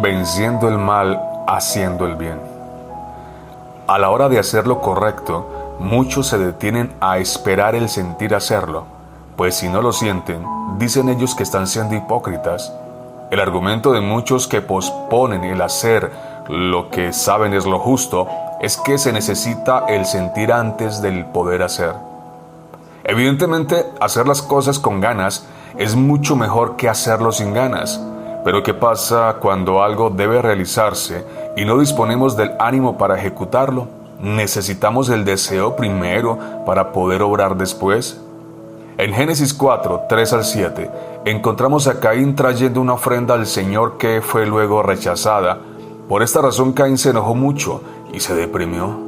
venciendo el mal haciendo el bien. A la hora de hacer lo correcto, muchos se detienen a esperar el sentir hacerlo, pues si no lo sienten, dicen ellos que están siendo hipócritas. El argumento de muchos que posponen el hacer lo que saben es lo justo es que se necesita el sentir antes del poder hacer. Evidentemente, hacer las cosas con ganas es mucho mejor que hacerlo sin ganas. Pero ¿qué pasa cuando algo debe realizarse y no disponemos del ánimo para ejecutarlo? ¿Necesitamos el deseo primero para poder obrar después? En Génesis 4, 3 al 7, encontramos a Caín trayendo una ofrenda al Señor que fue luego rechazada. Por esta razón Caín se enojó mucho y se deprimió.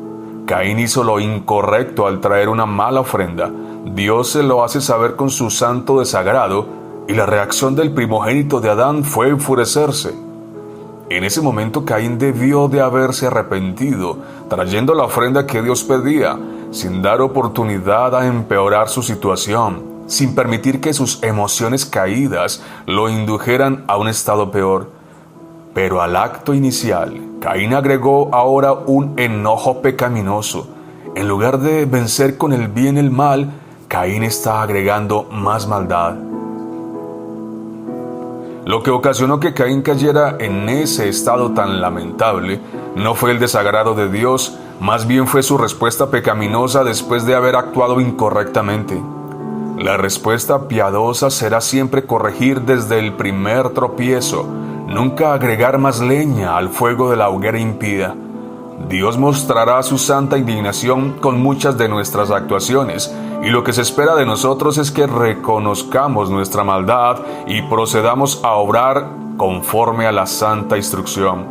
Caín hizo lo incorrecto al traer una mala ofrenda. Dios se lo hace saber con su santo desagrado y la reacción del primogénito de Adán fue enfurecerse. En ese momento Caín debió de haberse arrepentido, trayendo la ofrenda que Dios pedía, sin dar oportunidad a empeorar su situación, sin permitir que sus emociones caídas lo indujeran a un estado peor. Pero al acto inicial, Caín agregó ahora un enojo pecaminoso. En lugar de vencer con el bien el mal, Caín está agregando más maldad. Lo que ocasionó que Caín cayera en ese estado tan lamentable no fue el desagrado de Dios, más bien fue su respuesta pecaminosa después de haber actuado incorrectamente. La respuesta piadosa será siempre corregir desde el primer tropiezo, nunca agregar más leña al fuego de la hoguera impía. Dios mostrará su santa indignación con muchas de nuestras actuaciones, y lo que se espera de nosotros es que reconozcamos nuestra maldad y procedamos a obrar conforme a la santa instrucción.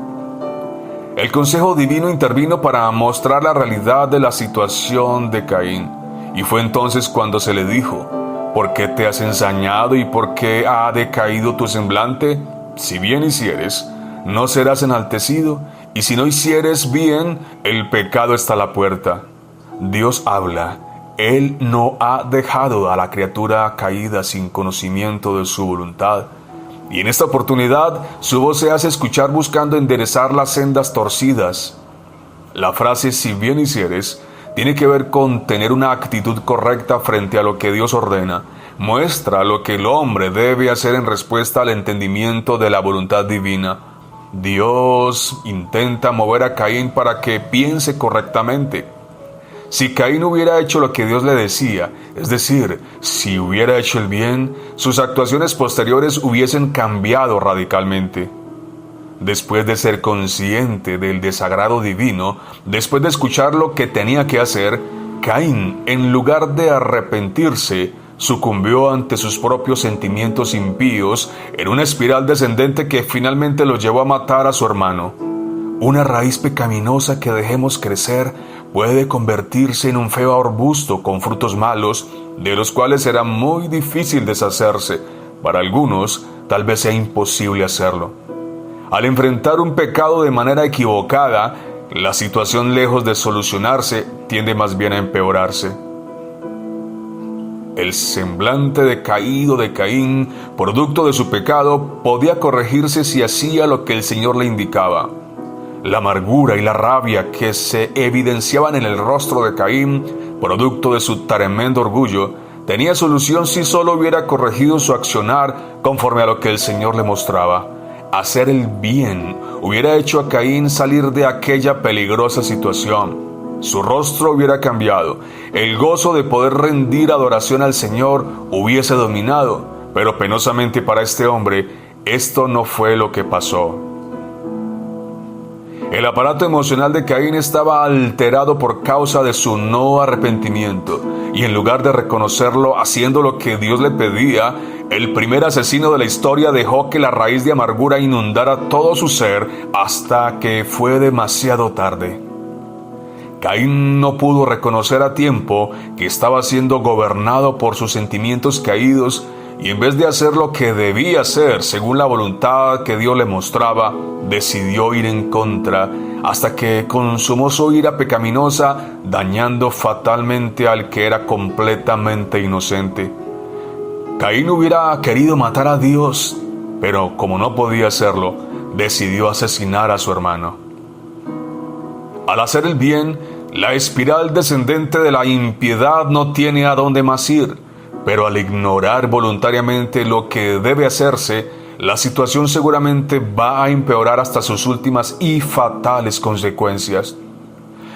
El consejo divino intervino para mostrar la realidad de la situación de Caín, y fue entonces cuando se le dijo: ¿por qué te has ensañado y por qué ha decaído tu semblante? Si bien hicieres, no serás enaltecido, y si no hicieres bien, el pecado está a la puerta. Dios habla. Él no ha dejado a la criatura caída sin conocimiento de su voluntad. Y en esta oportunidad, su voz se hace escuchar buscando enderezar las sendas torcidas. La frase "si bien hicieres" tiene que ver con tener una actitud correcta frente a lo que Dios ordena. Muestra lo que el hombre debe hacer en respuesta al entendimiento de la voluntad divina. Dios intenta mover a Caín para que piense correctamente. Si Caín hubiera hecho lo que Dios le decía, es decir, si hubiera hecho el bien, sus actuaciones posteriores hubiesen cambiado radicalmente. Después de ser consciente del desagrado divino, después de escuchar lo que tenía que hacer, Caín, en lugar de arrepentirse, sucumbió ante sus propios sentimientos impíos en una espiral descendente que finalmente lo llevó a matar a su hermano. Una raíz pecaminosa que dejemos crecer puede convertirse en un feo arbusto con frutos malos, de los cuales será muy difícil deshacerse. Para algunos, tal vez sea imposible hacerlo. Al enfrentar un pecado de manera equivocada, la situación, lejos de solucionarse, tiende más bien a empeorarse. El semblante decaído de Caín, producto de su pecado, podía corregirse si hacía lo que el Señor le indicaba. La amargura y la rabia que se evidenciaban en el rostro de Caín, producto de su tremendo orgullo, tenía solución si solo hubiera corregido su accionar conforme a lo que el Señor le mostraba. Hacer el bien hubiera hecho a Caín salir de aquella peligrosa situación. Su rostro hubiera cambiado, el gozo de poder rendir adoración al Señor hubiese dominado, pero penosamente para este hombre, esto no fue lo que pasó. El aparato emocional de Caín estaba alterado por causa de su no arrepentimiento, y en lugar de reconocerlo haciendo lo que Dios le pedía, el primer asesino de la historia dejó que la raíz de amargura inundara todo su ser hasta que fue demasiado tarde. Caín no pudo reconocer a tiempo que estaba siendo gobernado por sus sentimientos caídos, y en vez de hacer lo que debía hacer según la voluntad que Dios le mostraba, decidió ir en contra, hasta que consumó su ira pecaminosa, dañando fatalmente al que era completamente inocente. Caín hubiera querido matar a Dios, pero como no podía hacerlo, decidió asesinar a su hermano. Al hacer el bien, la espiral descendente de la impiedad no tiene a dónde más ir, pero al ignorar voluntariamente lo que debe hacerse, la situación seguramente va a empeorar hasta sus últimas y fatales consecuencias.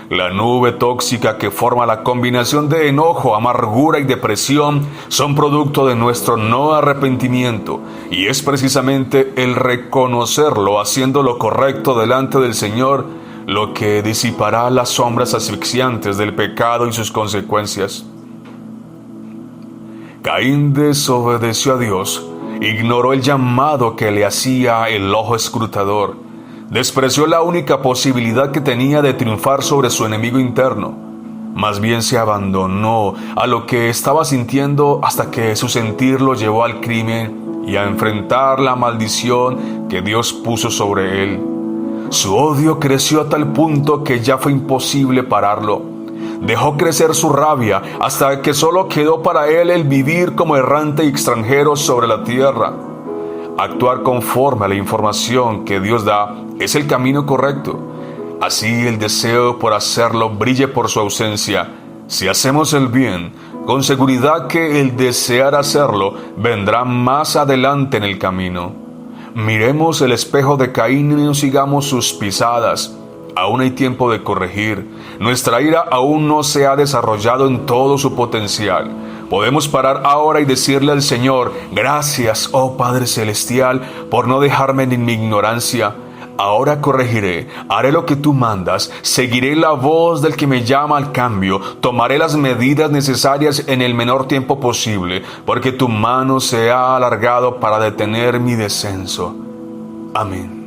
La nube tóxica que forma la combinación de enojo, amargura y depresión son producto de nuestro no arrepentimiento, y es precisamente el reconocerlo haciendo lo correcto delante del Señor lo que disipará las sombras asfixiantes del pecado y sus consecuencias. Caín desobedeció a Dios, ignoró el llamado que le hacía el ojo escrutador, despreció la única posibilidad que tenía de triunfar sobre su enemigo interno. Más bien se abandonó a lo que estaba sintiendo hasta que su sentir lo llevó al crimen y a enfrentar la maldición que Dios puso sobre él. Su odio creció a tal punto que ya fue imposible pararlo. Dejó crecer su rabia hasta que solo quedó para él el vivir como errante y extranjero sobre la tierra. Actuar conforme a la información que Dios da es el camino correcto. Así el deseo por hacerlo brille por su ausencia. Si hacemos el bien, con seguridad que el desear hacerlo vendrá más adelante en el camino. Miremos el espejo de Caín y no sigamos sus pisadas. Aún hay tiempo de corregir. Nuestra ira aún no se ha desarrollado en todo su potencial. Podemos parar ahora y decirle al Señor: gracias, oh Padre Celestial, por no dejarme en mi ignorancia. Ahora corregiré, haré lo que tú mandas, seguiré la voz del que me llama al cambio, tomaré las medidas necesarias en el menor tiempo posible, porque tu mano se ha alargado para detener mi descenso. Amén.